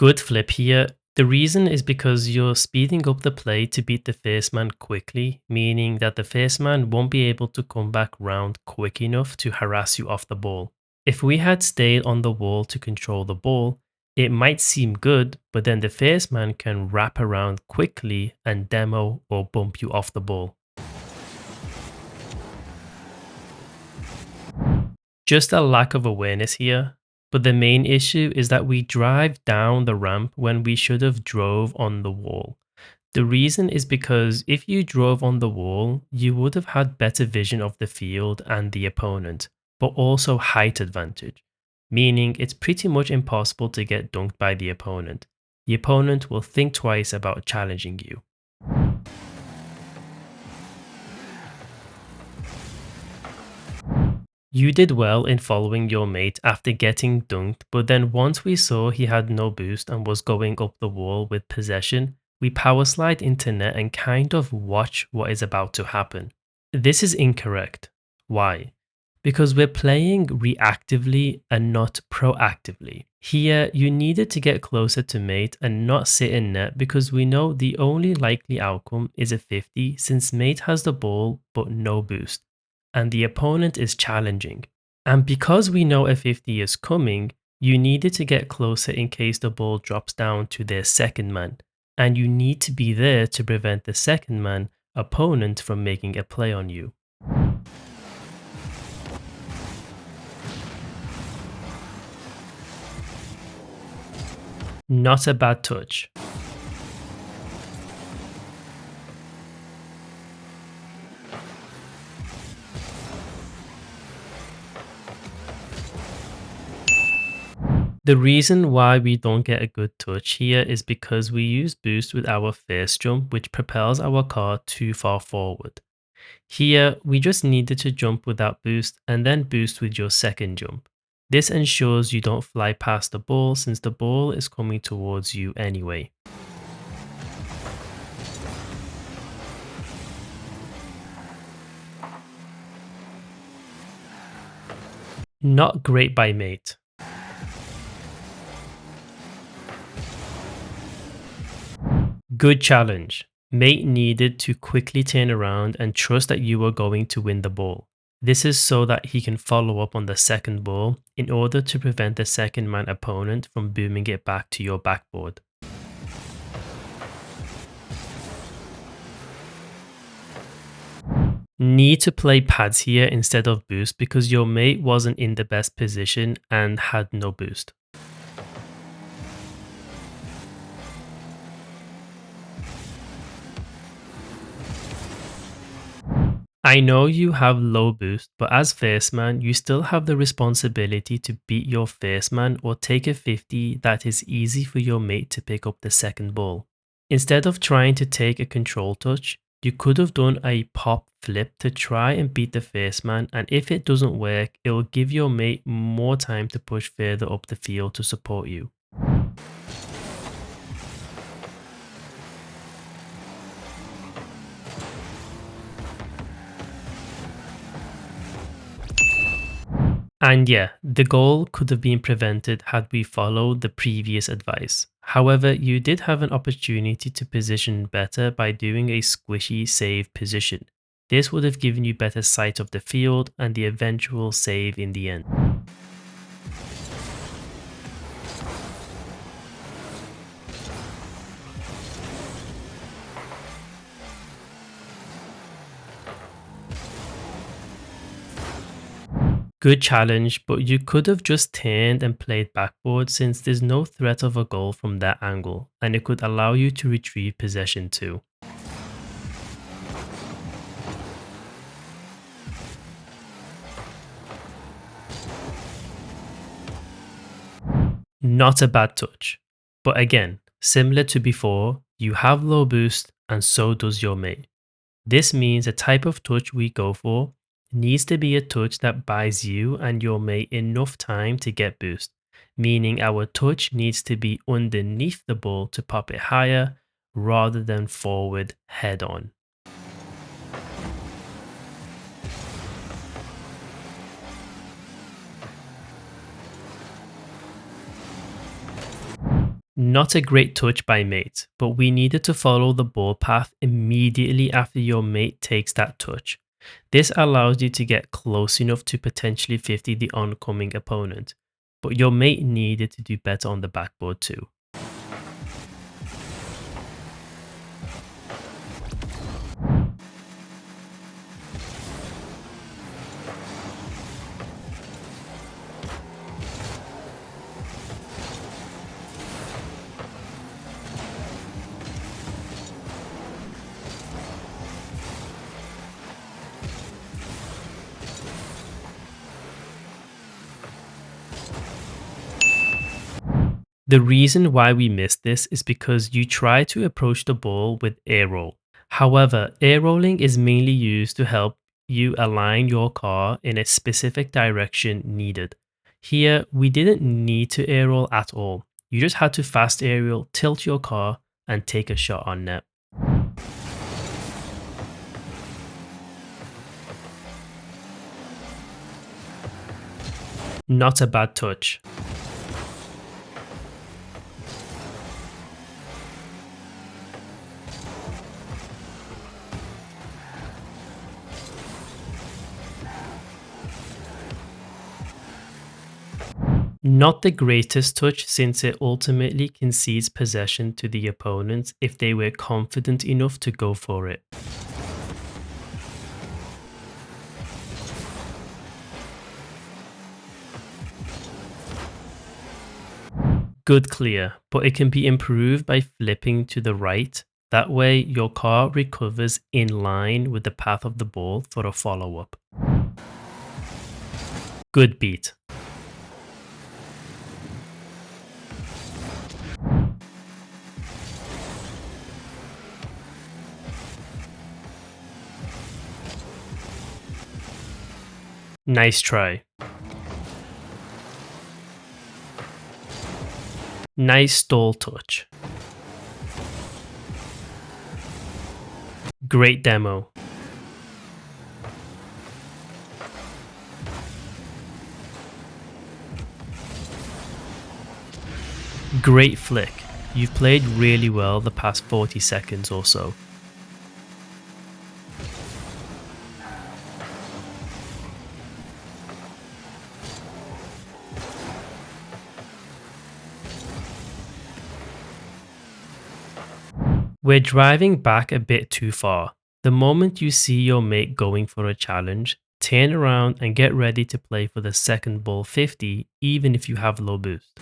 Good flip here. The reason is because you're speeding up the play to beat the first man quickly, meaning that the first man won't be able to come back round quick enough to harass you off the ball. If we had stayed on the wall to control the ball, it might seem good, but then the first man can wrap around quickly and demo or bump you off the ball. Just a lack of awareness here. But the main issue is that we drive down the ramp when we should have drove on the wall. The reason is because if you drove on the wall, you would have had better vision of the field and the opponent, but also height advantage, meaning it's pretty much impossible to get dunked by the opponent. The opponent will think twice about challenging you. You did well in following your mate after getting dunked, but then once we saw he had no boost and was going up the wall with possession, we power slide into net and kind of watch what is about to happen. This is incorrect. Why? Because we're playing reactively and not proactively. Here, you needed to get closer to mate and not sit in net because we know the only likely outcome is a 50 since mate has the ball but no boost and the opponent is challenging. And because we know a 50 is coming, you needed to get closer in case the ball drops down to their second man, and you need to be there to prevent the second man opponent from making a play on you. Not a bad touch. The reason why we don't get a good touch here is because we use boost with our first jump, which propels our car too far forward. Here, we just needed to jump without boost and then boost with your second jump. This ensures you don't fly past the ball since the ball is coming towards you anyway. Not great by mate. Good challenge. Mate needed to quickly turn around and trust that you were going to win the ball. This is so that he can follow up on the second ball in order to prevent the second man opponent from booming it back to your backboard. Need to play pads here instead of boost because your mate wasn't in the best position and had no boost. I know you have low boost, but as first man, you still have the responsibility to beat your first man or take a 50 that is easy for your mate to pick up the second ball. Instead of trying to take a control touch, you could have done a pop flip to try and beat the first man, and if it doesn't work, it will give your mate more time to push further up the field to support you. And yeah, the goal could have been prevented had we followed the previous advice. However, you did have an opportunity to position better by doing a squishy save position. This would have given you better sight of the field and the eventual save in the end. Good challenge, but you could have just turned and played backboard since there's no threat of a goal from that angle, and it could allow you to retrieve possession too. Not a bad touch. But again, similar to before, you have low boost and so does your mate. This means the type of touch we go for needs to be a touch that buys you and your mate enough time to get boost, meaning our touch needs to be underneath the ball to pop it higher rather than forward head on. Not a great touch by mate, but we needed to follow the ball path immediately after your mate takes that touch. This allows you to get close enough to potentially 50 the oncoming opponent, but your mate needed to do better on the backboard too. The reason why we missed this is because you try to approach the ball with air roll. However, air rolling is mainly used to help you align your car in a specific direction needed. Here, we didn't need to air roll at all. You just had to fast aerial, tilt your car, and take a shot on net. Not a bad touch. Not the greatest touch since it ultimately concedes possession to the opponent if they were confident enough to go for it. Good clear, but it can be improved by flipping to the right. That way, your car recovers in line with the path of the ball for a follow-up. Good beat. Nice try. Nice stall touch. Great demo. Great flick. You've played really well the past 40 seconds or so. We're driving back a bit too far. The moment you see your mate going for a challenge, turn around and get ready to play for the second ball 50 even if you have low boost.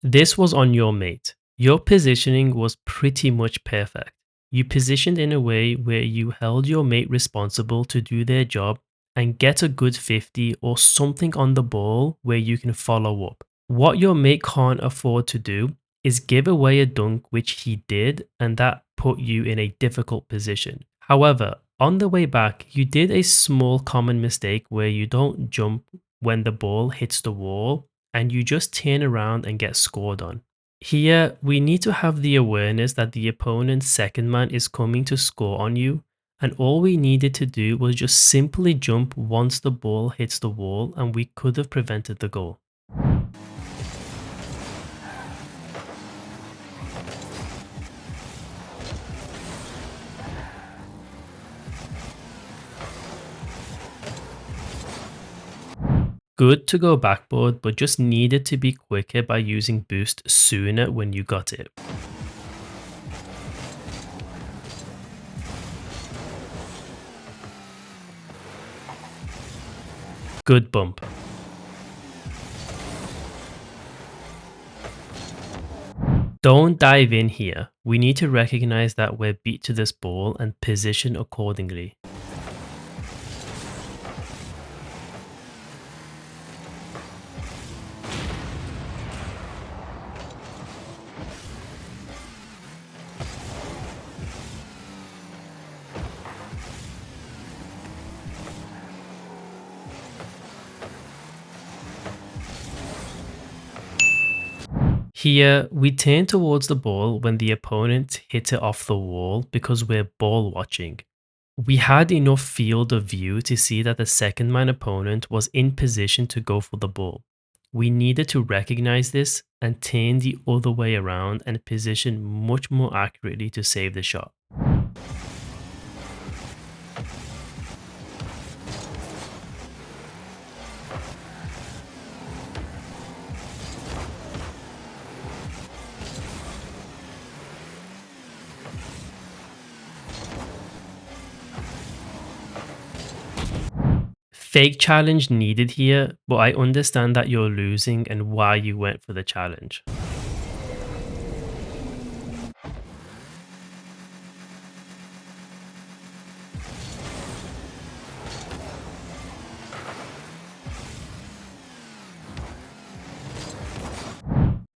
This was on your mate. Your positioning was pretty much perfect. You positioned in a way where you held your mate responsible to do their job and get a good 50 or something on the ball where you can follow up. What your mate can't afford to do is give away a dunk, which he did, and that put you in a difficult position. However, on the way back, you did a small common mistake where you don't jump when the ball hits the wall and you just turn around and get scored on. Here, we need to have the awareness that the opponent's second man is coming to score on you, and all we needed to do was just simply jump once the ball hits the wall, and we could have prevented the goal. Good to go backboard, but just needed to be quicker by using boost sooner when you got it. Good bump. Don't dive in here. We need to recognize that we're beat to this ball and position accordingly. Here, we turn towards the ball when the opponent hit it off the wall because we're ball watching. We had enough field of view to see that the second man opponent was in position to go for the ball. We needed to recognize this and turn the other way around and position much more accurately to save the shot. Fake challenge needed here, but I understand that you're losing and why you went for the challenge.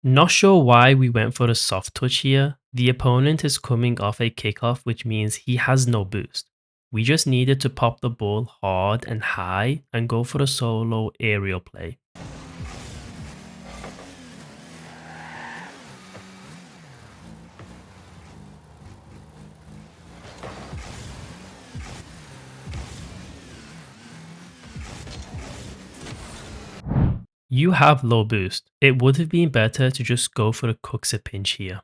Not sure why we went for a soft touch here. The opponent is coming off a kickoff, which means he has no boost. We just needed to pop the ball hard and high and go for a solo aerial play. You have low boost. It would have been better to just go for a Cooks a pinch here.